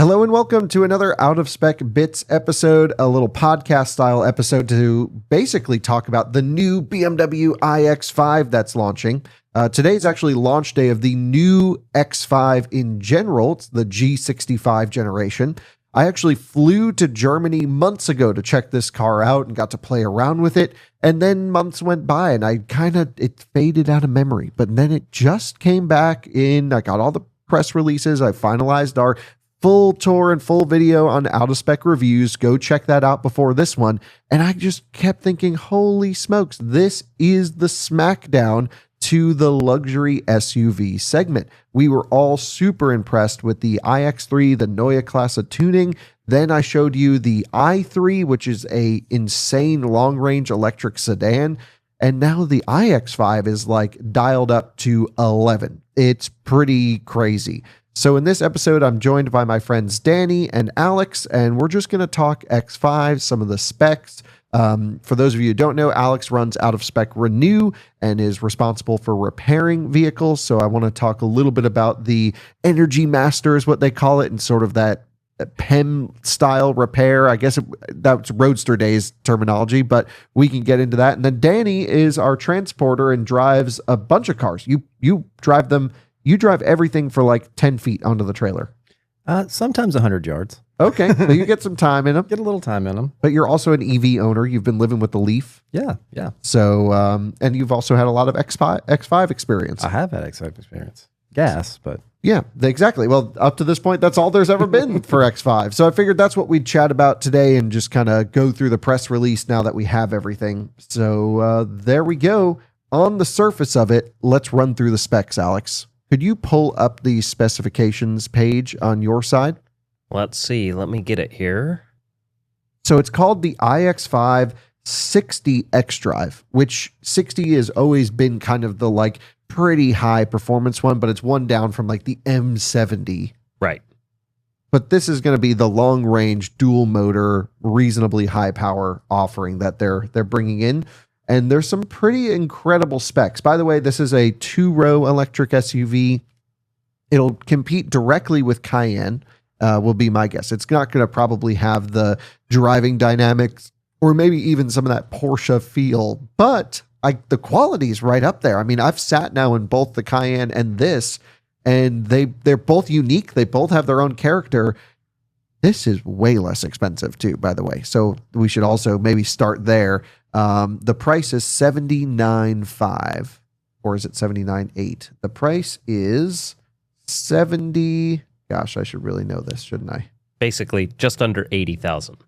Hello and welcome to another Out of Spec Bits episode, a little podcast style episode to basically talk about the new BMW iX5 that's launching. Today is actually launch day of the new X5 in general. It's the G65 generation. I actually flew to Germany months ago to check this car out and got to play around with it. And then months went by and it faded out of memory. But then it just came back in. I got all the press releases. I finalized our full tour and full video on Out of Spec reviews. Go check that out before this one. And I just kept thinking, holy smokes, this is the smackdown to the luxury SUV segment. We were all super impressed with the iX3, the Neue Klasse tuning. Then I showed you the i3, which is a insane long-range electric sedan. And now the iX5 is like dialed up to 11. It's pretty crazy. So in this episode, I'm joined by my friends Danny and Alex, and we're just going to talk X5, some of the specs. For those of you who don't know, Alex runs Out of Spec Renew and is responsible for repairing vehicles. So I want to talk a little bit about the Energy Master is what they call it, and sort of that PEM style repair. I guess that's Roadster Days terminology, but we can get into that. And then Danny is our transporter and drives a bunch of cars. You drive them. You drive everything for like 10 feet onto the trailer. Sometimes 100 yards. Okay, so you get some time in them. Get a little time in them. But you're also an EV owner. You've been living with the Leaf. Yeah. So, and you've also had a lot of X5 experience. I have had X5 experience. Gas, but... Yeah, exactly. Well, up to this point, that's all there's ever been for X5. So I figured that's what we'd chat about today and just kind of go through the press release now that we have everything. So there we go. On the surface of it, let's run through the specs, Alex. Could you pull up the specifications page on your side? Let's see. Let me get it here. So it's called the iX5 60 xDrive, which 60 has always been kind of the like pretty high performance one, but it's one down from like the M70. Right. But this is going to be the long range dual motor, reasonably high power offering that they're bringing in. And there's some pretty incredible specs. By the way, this is a 2-row electric SUV. It'll compete directly with Cayenne, will be my guess. It's not going to probably have the driving dynamics or maybe even some of that Porsche feel, but the quality is right up there. I mean, I've sat now in both the Cayenne and this, and they're both unique. They both have their own character. This is way less expensive too, by the way. So we should also maybe start there. The price is $79,500, or is it $79,800? The price is 70. Gosh, I should really know this, shouldn't I? Basically, just under 80,000.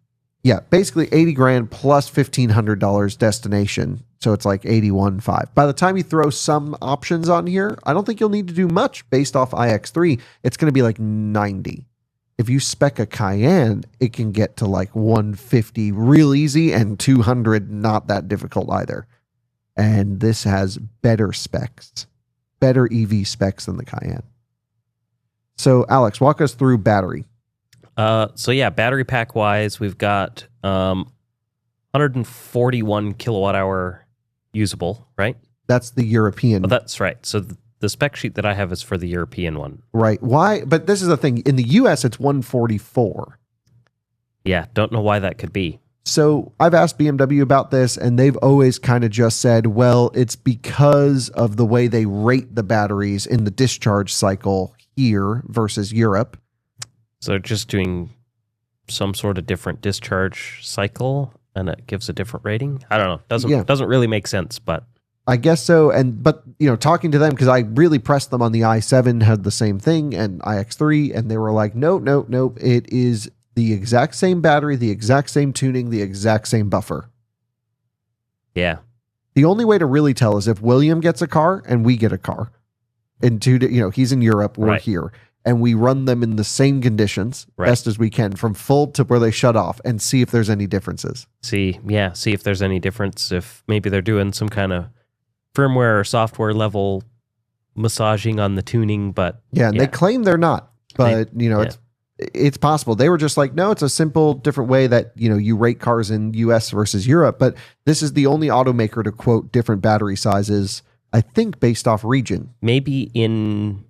Yeah, basically 80 grand plus $1,500 destination. So it's like 81.5. By the time you throw some options on here, I don't think you'll need to do much based off iX3. It's going to be like 90. If you spec a Cayenne, it can get to like 150 real easy and 200 not that difficult either. And this has better specs, better EV specs than the Cayenne. So Alex, walk us through battery. Battery pack wise, we've got 141 kilowatt hour usable, right? That's the European. Oh, that's right. So the spec sheet that I have is for the European one. Right. Why? But this is the thing. In the US, it's 144. Yeah, don't know why that could be. So I've asked BMW about this, and they've always kind of just said, well, it's because of the way they rate the batteries in the discharge cycle here versus Europe. So just doing some sort of different discharge cycle, and it gives a different rating? I don't know. Doesn't really make sense, but... I guess so. But talking to them, because I really pressed them on the i7, had the same thing, and iX3, and they were like, nope. It is the exact same battery, the exact same tuning, the exact same buffer. Yeah. The only way to really tell is if William gets a car and we get a car. He's in Europe, we're here, and we run them in the same conditions, best as we can, from full to where they shut off, and see if there's any differences. See if there's any difference, if maybe they're doing some kind of firmware or software level massaging on the tuning, but they claim they're not, but it's possible. They were just like, no, it's a simple different way that you rate cars in US versus Europe, but this is the only automaker to quote different battery sizes, I think based off region. Maybe in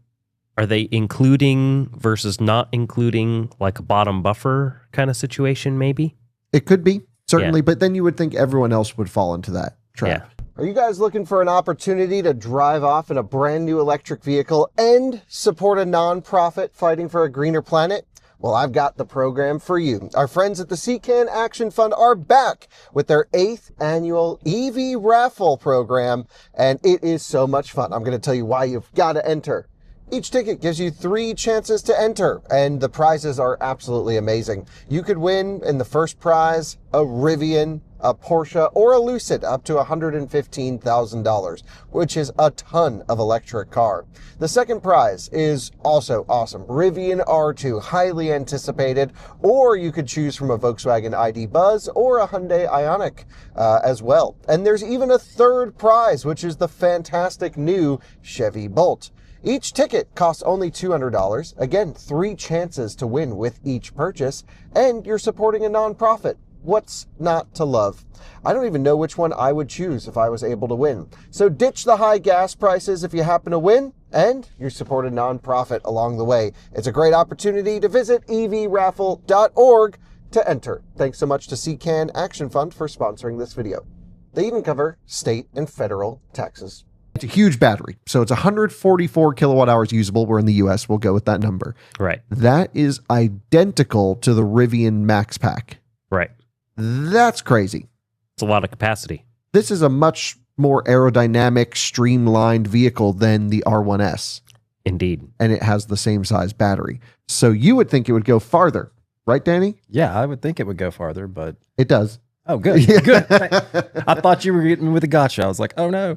Are they including versus not including like a bottom buffer kind of situation, maybe? It could be, certainly, but then you would think everyone else would fall into that trap. Yeah. Are you guys looking for an opportunity to drive off in a brand new electric vehicle and support a nonprofit fighting for a greener planet? Well, I've got the program for you. Our friends at the CCAN Action Fund are back with their 8th annual EV raffle program, and it is so much fun. I'm going to tell you why you've got to enter. Each ticket gives you 3 chances to enter, and the prizes are absolutely amazing. You could win in the first prize a Rivian, a Porsche, or a Lucid up to $115,000, which is a ton of electric car. The second prize is also awesome. Rivian R2, highly anticipated, or you could choose from a Volkswagen ID Buzz or a Hyundai Ioniq as well. And there's even a third prize, which is the fantastic new Chevy Bolt. Each ticket costs only $200. Again, 3 chances to win with each purchase, and you're supporting a nonprofit. What's not to love? I don't even know which one I would choose if I was able to win. So ditch the high gas prices if you happen to win, and you support a nonprofit along the way. It's a great opportunity to visit evraffle.org to enter. Thanks so much to CCAN Action Fund for sponsoring this video. They even cover state and federal taxes. It's a huge battery. So it's 144 kilowatt hours usable. We're in the US. We'll go with that number. Right. That is identical to the Rivian Max Pack. Right. That's crazy. It's a lot of capacity. This is a much more aerodynamic, streamlined vehicle than the R1S. Indeed. And it has the same size battery. So you would think it would go farther. Right, Danny? Yeah, I would think it would go farther, but... It does. Oh, good. Good. I thought you were getting me with a gotcha. I was like, oh, no.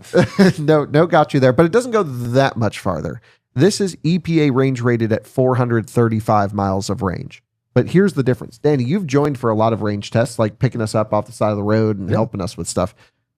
No, got you there. But it doesn't go that much farther. This is EPA range rated at 435 miles of range. But here's the difference. Danny, you've joined for a lot of range tests, like picking us up off the side of the road and helping us with stuff.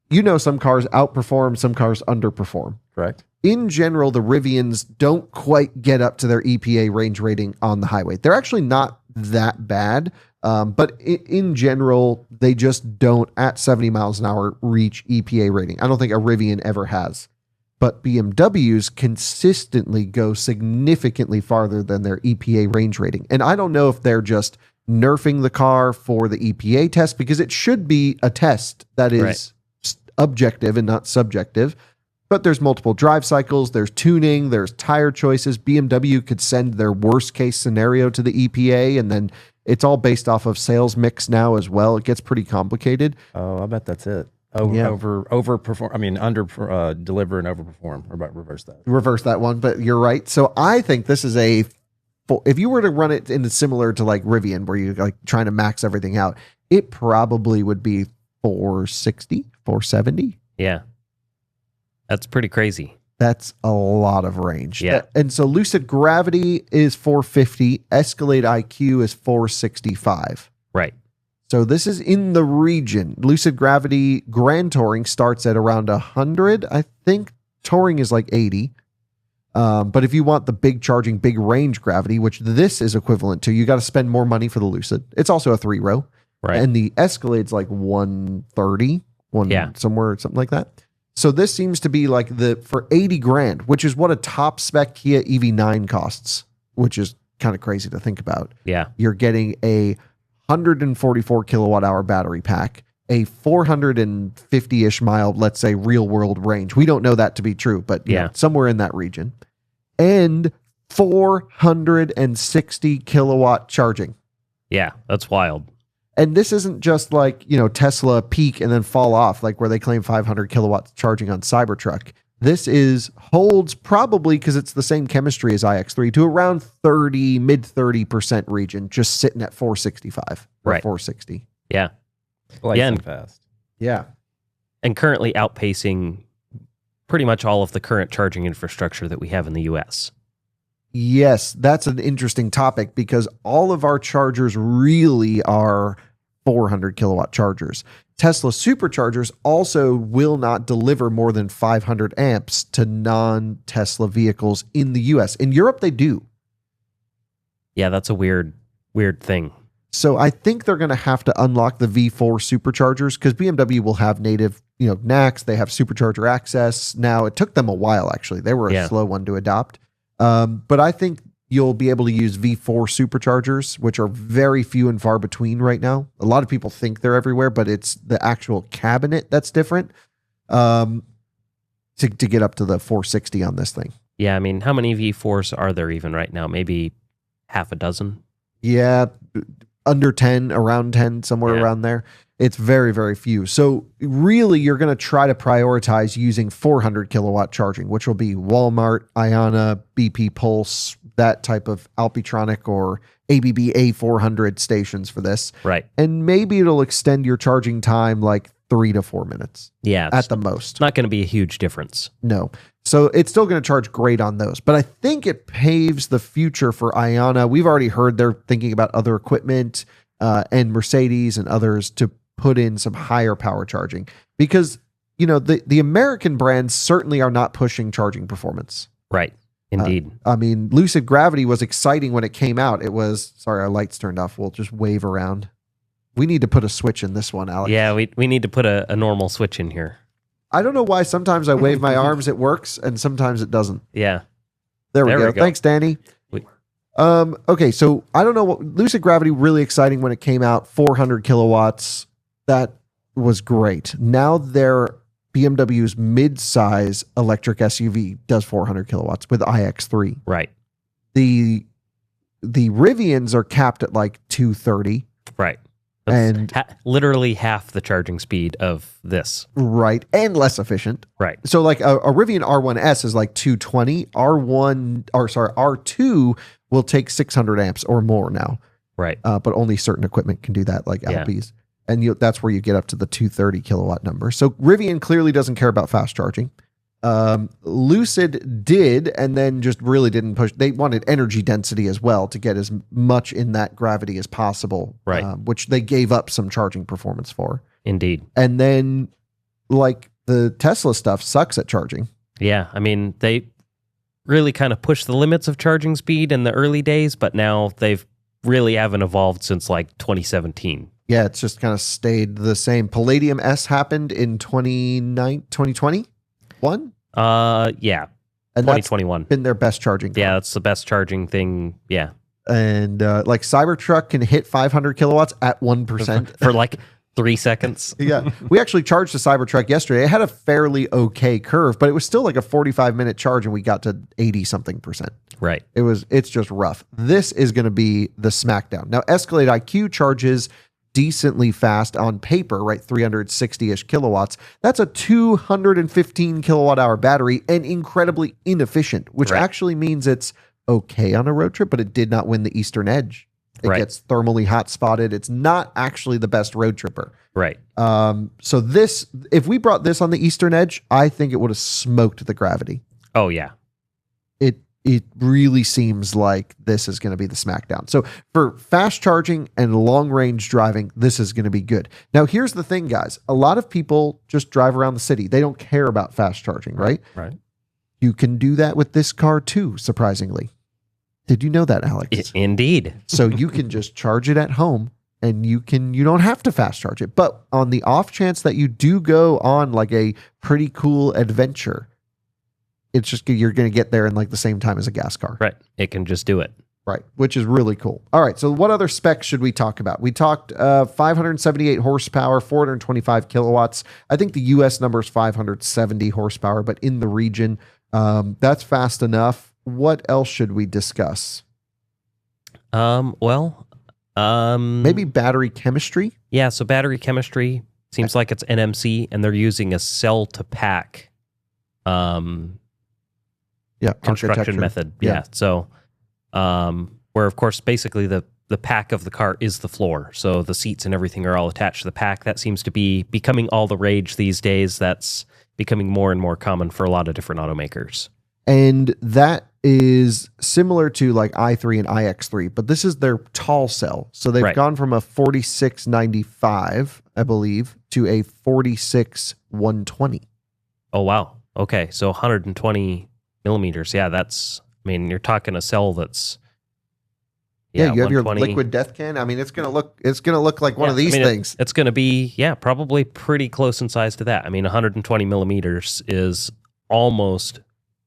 You know, some cars outperform, some cars underperform. Correct. In general, the Rivians don't quite get up to their EPA range rating on the highway. They're actually not that bad. But in general, they just don't, at 70 miles an hour, reach EPA rating. I don't think a Rivian ever has. But BMWs consistently go significantly farther than their EPA range rating. And I don't know if they're just nerfing the car for the EPA test, because it should be a test that is objective and not subjective. But there's multiple drive cycles, there's tuning, there's tire choices. BMW could send their worst case scenario to the EPA, and then it's all based off of sales mix now as well. It gets pretty complicated. Oh, I bet that's it. Overperform. I mean, deliver and overperform. Or about reverse that. Reverse that one, but you're right. So I think this is if you were to run it in similar to like Rivian, where you're like trying to max everything out, it probably would be 460, 470. Yeah. That's pretty crazy. That's a lot of range. Yeah. And so Lucid Gravity is 450. Escalade IQ is 465. Right. So this is in the region. Lucid Gravity Grand Touring starts at around 100. I think Touring is like 80. But if you want the big charging, big range Gravity, which this is equivalent to, you got to spend more money for the Lucid. It's also a 3-row. Right. And the Escalade's like 130, somewhere, something like that. So this seems to be like for 80 grand, which is what a top spec Kia EV9 costs, which is kind of crazy to think about. Yeah. You're getting a 144 kilowatt hour battery pack, a 450-ish mile, let's say, real world range. We don't know that to be true, but you know, somewhere in that region. And 460 kilowatt charging. Yeah, that's wild. And this isn't just like, you know, Tesla peak and then fall off, like where they claim 500 kilowatts charging on Cybertruck. This holds probably, because it's the same chemistry as iX3, to around mid 30% region, just sitting at 465 or 460. Yeah. And fast. Yeah. And currently outpacing pretty much all of the current charging infrastructure that we have in the US. Yes, that's an interesting topic, because all of our chargers really are 400 kilowatt chargers. Tesla superchargers also will not deliver more than 500 amps to non-Tesla vehicles in the US. In Europe, they do. Yeah, that's a weird thing. So I think they're going to have to unlock the V4 superchargers, because BMW will have native, NACS. They have supercharger access. Now, it took them a while, actually. They were a slow one to adopt. But I think you'll be able to use V4 superchargers, which are very few and far between right now. A lot of people think they're everywhere, but it's the actual cabinet that's different to get up to the 460 on this thing. Yeah, I mean, how many V4s are there even right now? Maybe half a dozen? Yeah, under 10, around 10, somewhere around there. It's very, very few. So really, you're going to try to prioritize using 400 kilowatt charging, which will be Walmart, Iona, BP Pulse, that type of Alpitronic or ABB A400 stations for this. Right. And maybe it'll extend your charging time like 3 to 4 minutes. Yeah. At the most. It's not going to be a huge difference. No. So it's still going to charge great on those. But I think it paves the future for Iona. We've already heard they're thinking about other equipment and Mercedes and others to put in some higher power charging because, you know, the American brands certainly are not pushing charging performance. Right. Indeed. I mean, Lucid Gravity was exciting when it came out. It was, sorry, our lights turned off. We'll just wave around. We need to put a switch in this one, Alex. Yeah, we need to put a normal switch in here. I don't know why sometimes I wave my arms, it works, and sometimes it doesn't. Yeah. There we go. Thanks, Danny. Okay, so I don't know what Lucid Gravity, really exciting when it came out, 400 kilowatts. That was great. Now their BMW's mid-size electric SUV does 400 kilowatts with iX3. Right. The Rivians are capped at like 230. Right. That's and literally half the charging speed of this. Right. And less efficient. Right. So like a Rivian R1S is like 220. R2 will take 600 amps or more now. Right. But only certain equipment can do that, like Alpes. And that's where you get up to the 230 kilowatt number. So Rivian clearly doesn't care about fast charging. Lucid did, and then just really didn't push. They wanted energy density as well to get as much in that gravity as possible, right? Which they gave up some charging performance for. Indeed. And then, like, the Tesla stuff sucks at charging. Yeah, I mean, they really kind of pushed the limits of charging speed in the early days, but now they've really haven't evolved since like 2017. Yeah, it's just kind of stayed the same. Palladium S happened in 2021? Yeah. And 2021. That's been their best charging car. Yeah, that's the best charging thing. Yeah. And like Cybertruck can hit 500 kilowatts at 1%. For like 3 seconds. Yeah. We actually charged the Cybertruck yesterday. It had a fairly okay curve, but it was still like a 45-minute charge and we got to 80-something%. Right. It's just rough. This is going to be the smackdown. Now, Escalade IQ charges decently fast on paper, right? 360-ish kilowatts. That's a 215 kilowatt hour battery and incredibly inefficient, which actually means it's okay on a road trip, but it did not win the Eastern Edge. It gets thermally hot spotted. It's not actually the best road tripper. Right. So this, if we brought this on the Eastern Edge, I think it would have smoked the Gravity. Oh yeah. It really seems like this is going to be the smackdown. So for fast charging and long range driving, this is going to be good. Now, here's the thing, guys. A lot of people just drive around the city. They don't care about fast charging, right? Right. You can do that with this car too, surprisingly. Did you know that, Alex? Indeed. So you can just charge it at home and you don't have to fast charge it. But on the off chance that you do go on like a pretty cool adventure, it's just you're going to get there in like the same time as a gas car. Right. It can just do it. Right. Which is really cool. All right. So what other specs should we talk about? We talked 578 horsepower, 425 kilowatts. I think the US number is 570 horsepower, but in the region, that's fast enough. What else should we discuss? Maybe battery chemistry. Yeah. So battery chemistry seems like it's NMC and they're using a cell to pack, construction method. Yeah. So, where of course, basically the pack of the car is the floor. So the seats and everything are all attached to the pack. That seems to be becoming all the rage these days. That's becoming more and more common for a lot of different automakers. And that is similar to like i3 and iX3, but this is their tall cell. So they've gone from a 4695, I believe, to a 46120. Oh, wow. Okay. So 120 millimeters. Yeah, you're talking a cell that's you have your liquid death can. I mean, it's gonna look like one of these things. It's gonna be probably pretty close in size to that. I mean, 120 millimeters is almost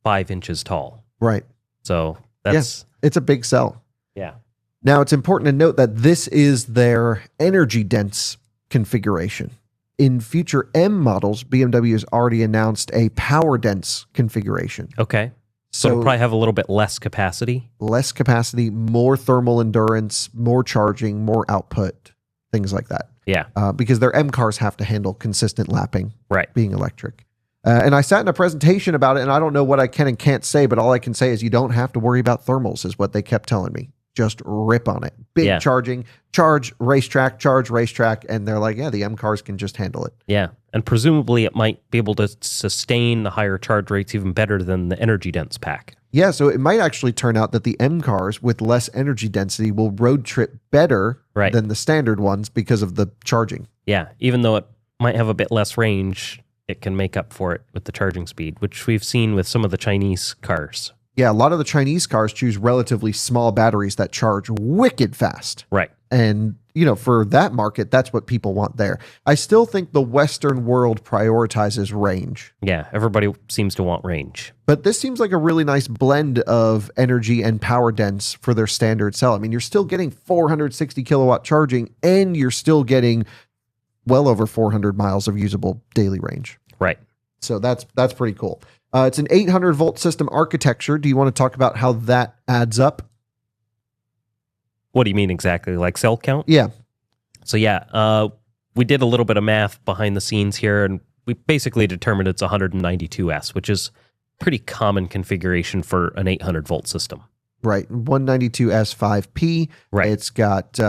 5 inches tall. Right. So that's it's a big sell. yeah. Now, it's important to note that this is their energy dense configuration. In future M models, BMW has already announced a power dense configuration. Okay. So it'll probably have a little bit less capacity. Less capacity, more thermal endurance, more charging, more output, things like that. Yeah. Because their M cars have to handle consistent lapping, Right. being electric. And I sat in a presentation about it, and I don't know what I can and can't say, but all I can say is you don't have to worry about thermals, is what they kept telling me. Just rip on it. Big charging, charge racetrack, and they're like, yeah, the M cars can just handle it. Yeah. And presumably it might be able to sustain the higher charge rates even better than the energy dense pack. Yeah, so it might actually turn out that the M cars with less energy density will road trip better than the standard ones because of the charging. Yeah, even though it might have a bit less range, it can make up for it with the charging speed, which we've seen with some of the Chinese cars. Yeah, a lot of the Chinese cars choose relatively small batteries that charge wicked fast. Right. And, for that market, that's what people want there. I still think the Western world prioritizes range. Yeah, everybody seems to want range. But this seems like a really nice blend of energy and power dense for their standard cell. I mean, you're still getting 460 kilowatt charging, and you're still getting well over 400 miles of usable daily range. Right. So that's pretty cool. It's an 800 volt system architecture. Do you want to talk about how that adds up? What do you mean exactly? Like cell count? Yeah. So yeah, we did a little bit of math behind the scenes here, and we basically determined it's 192S, which is pretty common configuration for an 800 volt system. Right. 192S5P. Right. It's got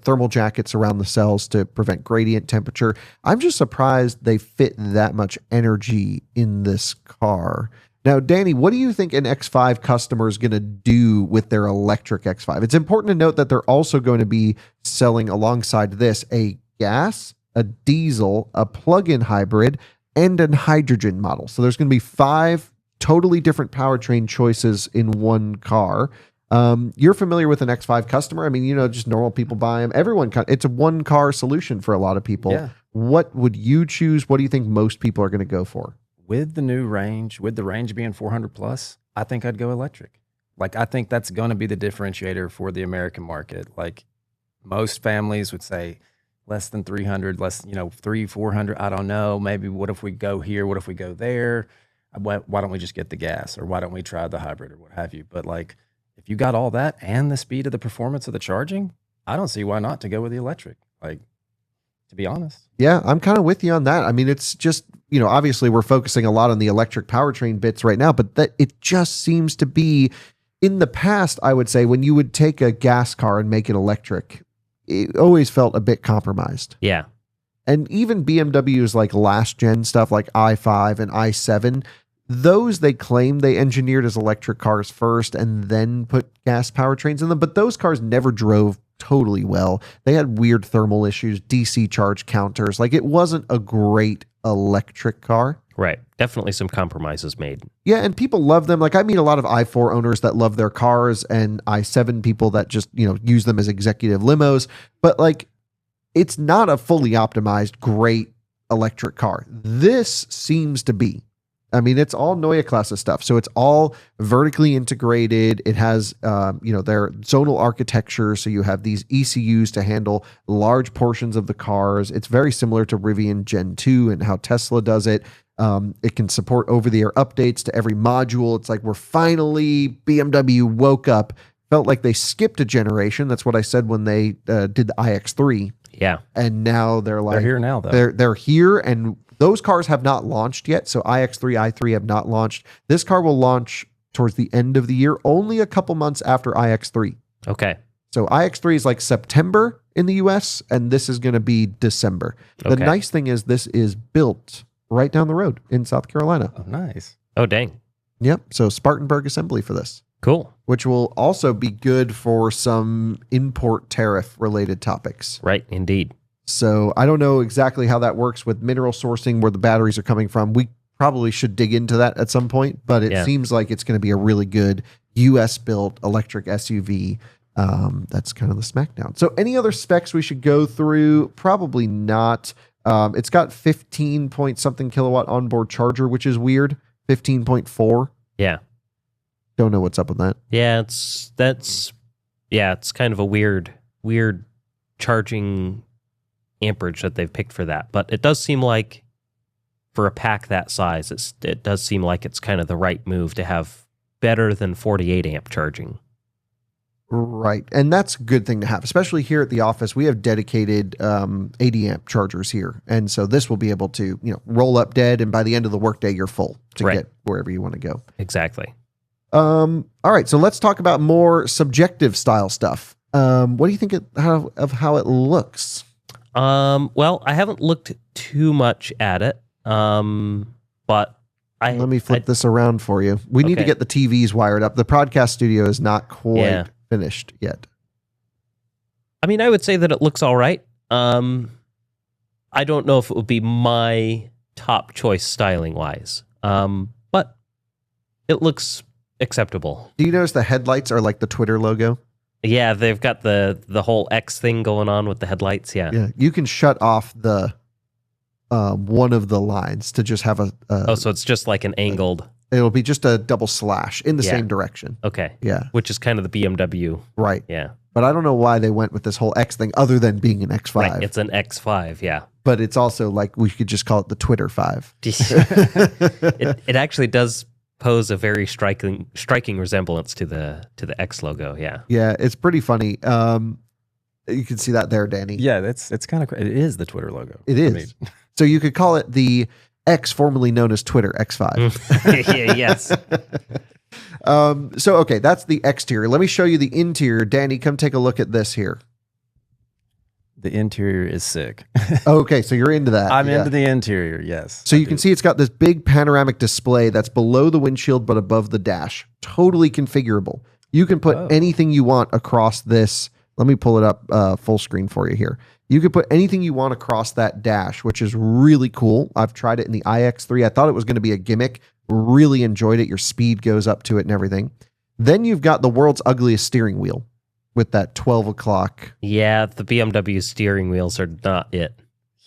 thermal jackets around the cells to prevent gradient temperature. I'm just surprised they fit that much energy in this car. Now, Danny, what do you think an X5 customer is going to do with their electric X5? It's important to note that they're also going to be selling alongside this a gas, a diesel, a plug-in hybrid, and a hydrogen model. So there's going to be 5 totally different powertrain choices in one car. You're familiar with an X5 customer. I mean, just normal people buy them. It's a one car solution for a lot of people. Yeah. What would you choose? What do you think most people are going to go for? With the new range, with the range being 400 plus, I think I'd go electric. Like, I think that's going to be the differentiator for the American market. Like, most families would say less than 300, less, 400. I don't know. Maybe what if we go here? What if we go there? Why don't we just get the gas, or why don't we try the hybrid, or what have you? But like, if you got all that and the speed of the performance of the charging, I don't see why not to go with the electric. Like, to be honest. Yeah, I'm kind of with you on that. I mean, it's just, obviously we're focusing a lot on the electric powertrain bits right now, but that it just seems to be, in the past, I would say, when you would take a gas car and make it electric, it always felt a bit compromised. Yeah. And even BMW's like last gen stuff like i5 and i7, those they claim they engineered as electric cars first and then put gas powertrains in them, but those cars never drove totally well. They had weird thermal issues, DC charge counters. Like, it wasn't a great electric car. Right. Definitely some compromises made. Yeah, and people love them. Like, I meet a lot of i4 owners that love their cars, and i7 people that just, use them as executive limos. But like, it's not a fully optimized, great electric car. This seems to be. I mean, it's all Neue Klasse stuff. So it's all vertically integrated. It has, their zonal architecture. So you have these ECUs to handle large portions of the cars. It's very similar to Rivian Gen 2 and how Tesla does it. It can support over-the-air updates to every module. It's like BMW woke up, felt like they skipped a generation. That's what I said when they did the iX3. Yeah. And now they're like... They're here now, though. They're here, and those cars have not launched yet. So iX3, i3 have not launched. This car will launch towards the end of the year, only a couple months after iX3. Okay. So iX3 is like September in the US, and this is going to be December. The Okay. nice thing is this is built right down the road in South Carolina. Oh, nice. Oh, dang. Yep. So Spartanburg assembly for this, Cool. which will also be good for some import tariff related topics. Right. Indeed. So I don't know exactly how that works with mineral sourcing, where the batteries are coming from. We probably should dig into that at some point, but it seems like it's going to be a really good US built electric SUV. That's kind of the smackdown. So any other specs we should go through? Probably not. It's got 15 point something kilowatt onboard charger, which is weird. 15.4. Yeah. Don't know what's up with that. Yeah, it's kind of a weird charging amperage that they've picked for that. But it does seem like for a pack that size, it does seem like it's kind of the right move to have better than 48 amp charging. Right. And that's a good thing to have, especially here at the office. We have dedicated 80 amp chargers here. And so this will be able to, roll up dead. And by the end of the workday, you're full to get wherever you want to go. Exactly. All right. So let's talk about more subjective style stuff. What do you think of how it looks? Well, I haven't looked too much at it. But let me flip this around for you. We need to get the TVs wired up. The podcast studio is not quite finished yet. I mean, I would say that it looks all right. I don't know if it would be my top choice styling wise, but it looks acceptable. Do you notice the headlights are like the Twitter logo? Yeah, they've got the whole X thing going on with the headlights. Yeah. You can shut off the one of the lines to just have so it's just like an angled. It'll be just a double slash in the same direction. Okay. Yeah. Which is kind of the BMW. Right. Yeah. But I don't know why they went with this whole X thing other than being an X5. Right. It's an X5, yeah. But it's also like we could just call it the Twitter 5. It actually does pose a very striking resemblance to the X logo, yeah. Yeah, it's pretty funny. You can see that there, Danny. Yeah, it's kind of, it is the Twitter logo. It is. So you could call it the X, formerly known as Twitter X5. Yeah, yes. Okay, that's the exterior. Let me show you the interior. Danny, come take a look at this here. The interior is sick. Okay, so you're into that. I'm into the interior, yes. So you can see it's got this big panoramic display that's below the windshield but above the dash. Totally configurable. You can put anything you want across this. Let me pull it up full screen for you here. You can put anything you want across that dash, which is really cool. I've tried it in the iX3. I thought it was going to be a gimmick. Really enjoyed it. Your speed goes up to it and everything. Then you've got the world's ugliest steering wheel with that 12 o'clock. Yeah, the BMW steering wheels are not it.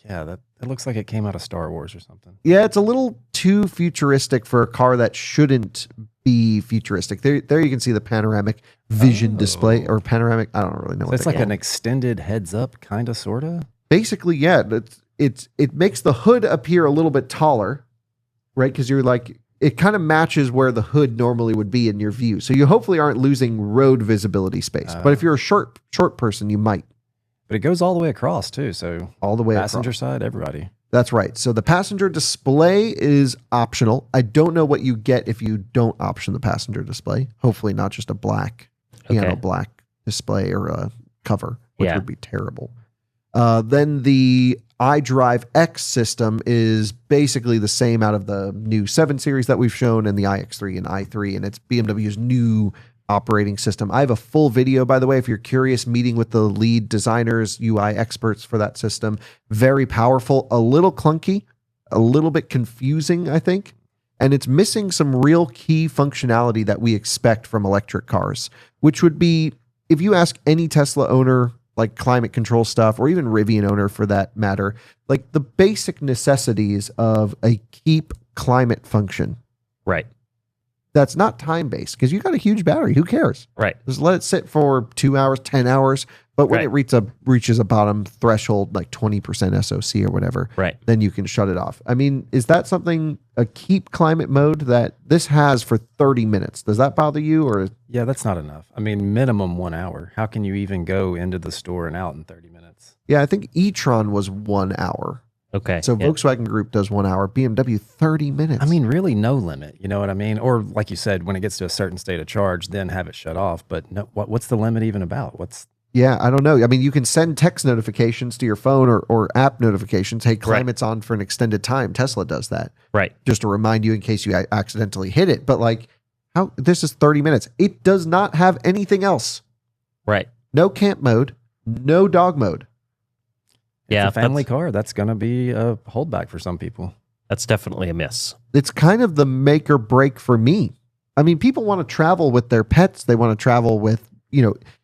Yeah, that looks like it came out of Star Wars or something. Yeah, it's a little too futuristic for a car that shouldn't be futuristic. There you can see the panoramic vision display or panoramic. I don't really know. So it's like an extended heads up, kind of, sort of. Basically, yeah. It makes the hood appear a little bit taller, right? Because you're like, it kind of matches where the hood normally would be in your view. So you hopefully aren't losing road visibility space. But if you're a short person, you might. But it goes all the way across too. So all the way passenger side, everybody. That's right. So the passenger display is optional. I don't know what you get if you don't option the passenger display. Hopefully not just a black, piano black display or a cover, which would be terrible. Then the iDrive X system is basically the same out of the new 7 Series that we've shown and the iX3 and i3, and it's BMW's new operating system. I have a full video, by the way, if you're curious, meeting with the lead designers, UI experts for that system. Very powerful, a little clunky, a little bit confusing, I think. And it's missing some real key functionality that we expect from electric cars, which would be, if you ask any Tesla owner, like climate control stuff, or even Rivian owner for that matter, like the basic necessities of a keep climate function. Right. That's not time-based because you got a huge battery. Who cares? Right. Just let it sit for 2 hours, 10 hours. But when it reaches a bottom threshold, like 20% SOC or whatever, then you can shut it off. I mean, is that something, a keep climate mode that this has for 30 minutes? Does that bother you? Or yeah, that's not enough. I mean, minimum 1 hour. How can you even go into the store and out in 30 minutes? Yeah, I think e-tron was 1 hour. Okay. So Volkswagen Group does 1 hour, BMW 30 minutes. I mean, really no limit. You know what I mean? Or like you said, when it gets to a certain state of charge, then have it shut off. But no, what's the limit even about? Yeah, I don't know. I mean, you can send text notifications to your phone or app notifications. Hey, climate's on for an extended time. Tesla does that. Right. Just to remind you in case you accidentally hit it. But like, this is 30 minutes. It does not have anything else. Right. No camp mode, no dog mode. Yeah, it's a family car. That's going to be a holdback for some people. That's definitely a miss. It's kind of the make or break for me. I mean, people want to travel with their pets. They want to travel with,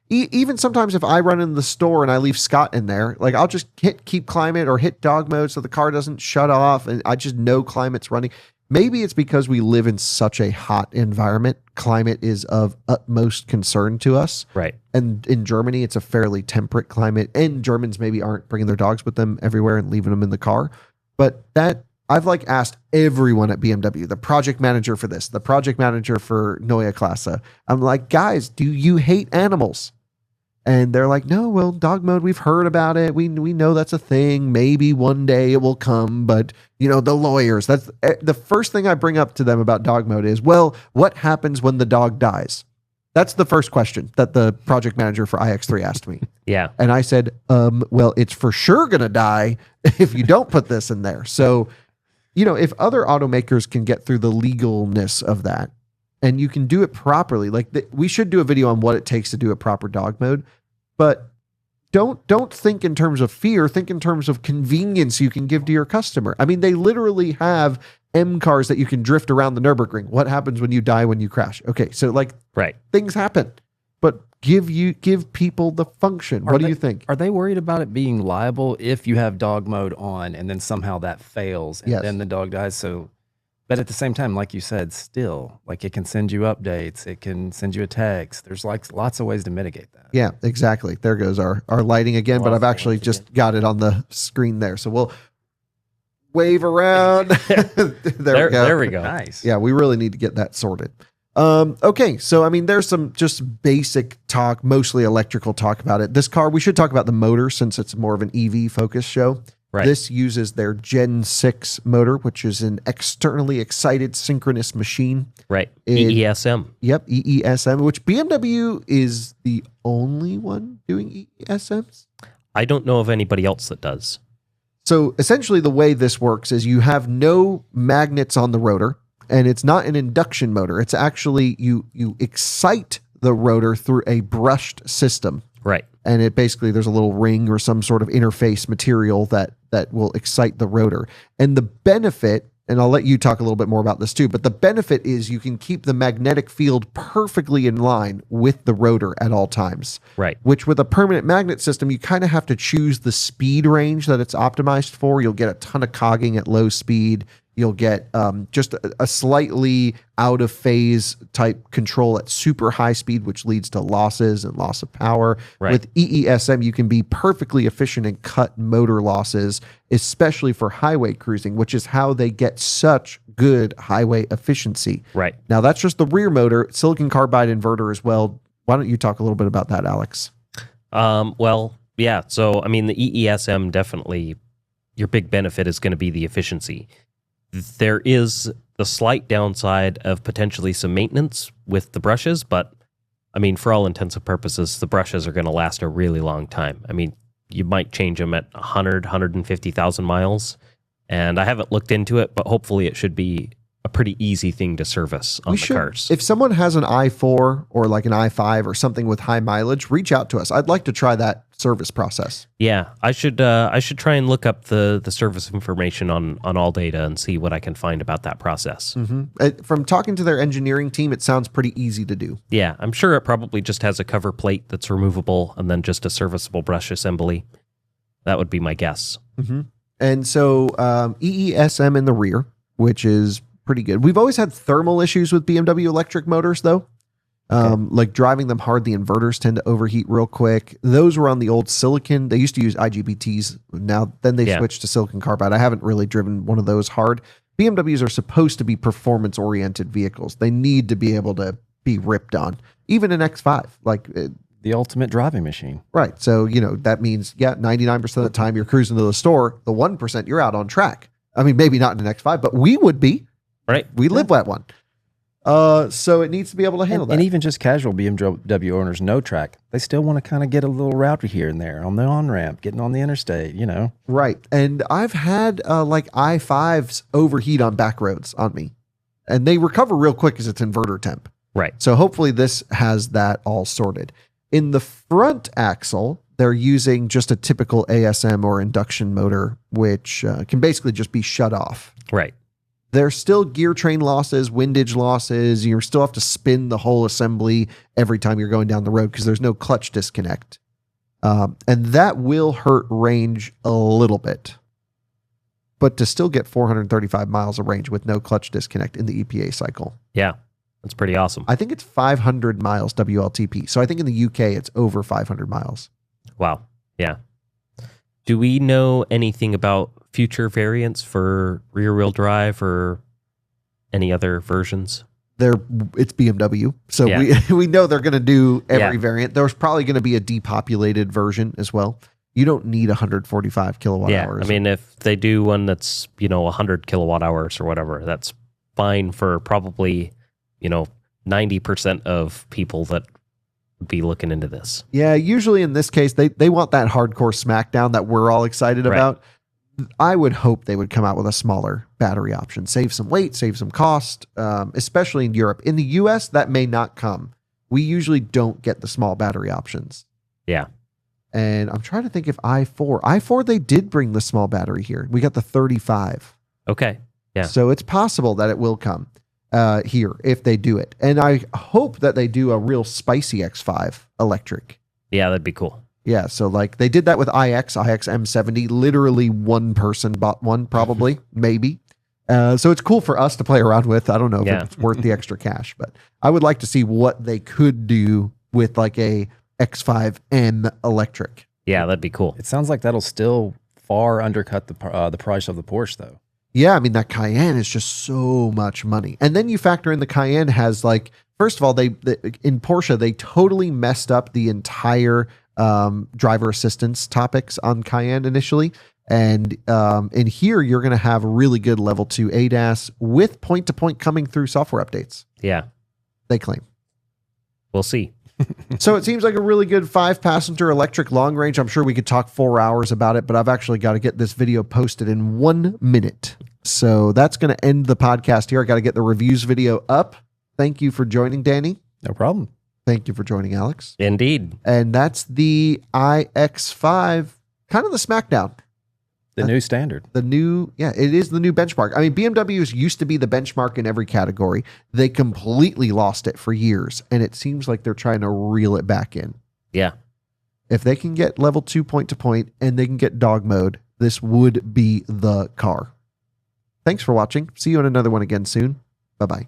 even sometimes if I run in the store and I leave Scott in there, like I'll just hit keep climate or hit dog mode so the car doesn't shut off and I just know climate's running. Maybe it's because we live in such a hot environment. Climate is of utmost concern to us. Right. And in Germany, it's a fairly temperate climate. And Germans maybe aren't bringing their dogs with them everywhere and leaving them in the car. But that I've like asked everyone at BMW, the project manager for this, the project manager for Neue Klasse. I'm like, guys, do you hate animals? And they're like, no, well, dog mode, we've heard about it. We know that's a thing. Maybe one day it will come. But, you know, the lawyers, that's the first thing I bring up to them about dog mode is, well, what happens when the dog dies? That's the first question that the project manager for iX3 asked me. Yeah. And I said, well, it's for sure going to die if you don't put this in there. So, you know, if other automakers can get through the legalness of that and you can do it properly, like we should do a video on what it takes to do a proper dog mode. But don't think in terms of fear, think in terms of convenience you can give to your customer. I mean, they literally have M cars that you can drift around the Nürburgring. What happens when you die when you crash? Okay, so like things happen. But give people the function. What do you think? Are they worried about it being liable if you have dog mode on and then somehow that fails and then the dog dies? So but at the same time, like you said, still, like it can send you updates. It can send you a text. There's like lots of ways to mitigate that. Yeah, exactly. There goes our lighting again, but I've actually just got it on the screen there. So we'll wave around. There we go. There we go. Nice. Yeah, we really need to get that sorted. Okay, so I mean, there's some just basic talk, mostly electrical talk about it. This car, we should talk about the motor since it's more of an EV focused show. Right. This uses their Gen 6 motor, which is an externally excited synchronous machine. Right. EESM. Yep, EESM, which BMW is the only one doing EESMs. I don't know of anybody else that does. So essentially the way this works is you have no magnets on the rotor, and it's not an induction motor. It's actually you excite the rotor through a brushed system. Right. And it basically, there's a little ring or some sort of interface material that will excite the rotor. And the benefit, and I'll let you talk a little bit more about this too, but the benefit is you can keep the magnetic field perfectly in line with the rotor at all times. Right. Which with a permanent magnet system, you kind of have to choose the speed range that it's optimized for. You'll get a ton of cogging at low speed. You'll get just a slightly out of phase type control at super high speed, which leads to losses and loss of power. Right. With EESM, you can be perfectly efficient and cut motor losses, especially for highway cruising, which is how they get such good highway efficiency. Right. Now, that's just the rear motor, silicon carbide inverter as well. Why don't you talk a little bit about that, Alex? Well, yeah. So, I mean, the EESM definitely, your big benefit is going to be the efficiency. There is the slight downside of potentially some maintenance with the brushes, but I mean, for all intents and purposes, the brushes are going to last a really long time. I mean, you might change them at 100, 150,000 miles, and I haven't looked into it, but hopefully it should be a pretty easy thing to service on the cars. If someone has an i4 or like an i5 or something with high mileage, reach out to us. I'd like to try that service process. Yeah, I should try and look up the service information on AllData and see what I can find about that process. Mm-hmm. From talking to their engineering team, it sounds pretty easy to do. Yeah, I'm sure it probably just has a cover plate that's removable and then just a serviceable brush assembly. That would be my guess. Mm-hmm. And so EESM in the rear, which is pretty good. We've always had thermal issues with BMW electric motors, though. Like driving them hard, the inverters tend to overheat real quick. Those were on the old silicon. They used to use IGBTs. Then they switched to silicon carbide. I haven't really driven one of those hard. BMWs are supposed to be performance-oriented vehicles. They need to be able to be ripped on. Even an X5, like the ultimate driving machine. Right. So, you know, that means, 99% of the time you're cruising to the store, the 1% you're out on track. I mean, maybe not in an X5, but we would be. Right. We live that one. So it needs to be able to handle that. And even just casual BMW owners, no track, they still want to kind of get a little route here and there on the on-ramp, getting on the interstate, you know. Right. And I've had like i5s overheat on back roads on me. And they recover real quick because it's inverter temp. Right. So hopefully this has that all sorted. In the front axle, they're using just a typical ASM or induction motor, which can basically just be shut off. Right. There's still gear train losses, windage losses. You still have to spin the whole assembly every time you're going down the road because there's no clutch disconnect. And that will hurt range a little bit. but to still get 435 miles of range with no clutch disconnect in the EPA cycle. Yeah, that's pretty awesome. I think it's 500 miles WLTP. So I think in the UK it's over 500 miles. Wow. Yeah. Do we know anything about future variants for rear-wheel drive or any other versions? It's BMW. So we know they're going to do every variant. There's probably going to be a depopulated version as well. You don't need 145 kilowatt hours. I mean, if they do one that's, 100 kilowatt hours or whatever, that's fine for probably, 90% of people that would be looking into this. Yeah, usually in this case, they want that hardcore smackdown that we're all excited about. I would hope they would come out with a smaller battery option, save some weight, save some cost, especially in Europe. In the US, that may not come. We usually don't get the small battery options. Yeah. And I'm trying to think if i4, they did bring the small battery here. We got the 35. Okay. Yeah. So it's possible that it will come here if they do it. And I hope that they do a real spicy X5 electric. Yeah, that'd be cool. Yeah. So like they did that with iX M70. Literally one person bought one, probably, maybe. So it's cool for us to play around with. I don't know if it's worth the extra cash, but I would like to see what they could do with like a X5M electric. Yeah, that'd be cool. It sounds like that'll still far undercut the price of the Porsche, though. Yeah, I mean, that Cayenne is just so much money. And then you factor in the Cayenne has like, first of all, in Porsche, they totally messed up the entire driver assistance topics on Cayenne initially. And in here, you're going to have really good level 2 ADAS with point-to-point coming through software updates. Yeah. They claim. We'll see. So it seems like a really good 5-passenger electric long range. I'm sure we could talk 4 hours about it, but I've actually got to get this video posted in 1 minute. So that's going to end the podcast here. I got to get the reviews video up. Thank you for joining, Danny. No problem. Thank you for joining, Alex. Indeed. And that's the iX5, kind of the smackdown. The new standard. It is the new benchmark. I mean, BMWs used to be the benchmark in every category. They completely lost it for years, and it seems like they're trying to reel it back in. Yeah. If they can get level 2 point-to-point and they can get dog mode, this would be the car. Thanks for watching. See you in another one again soon. Bye-bye.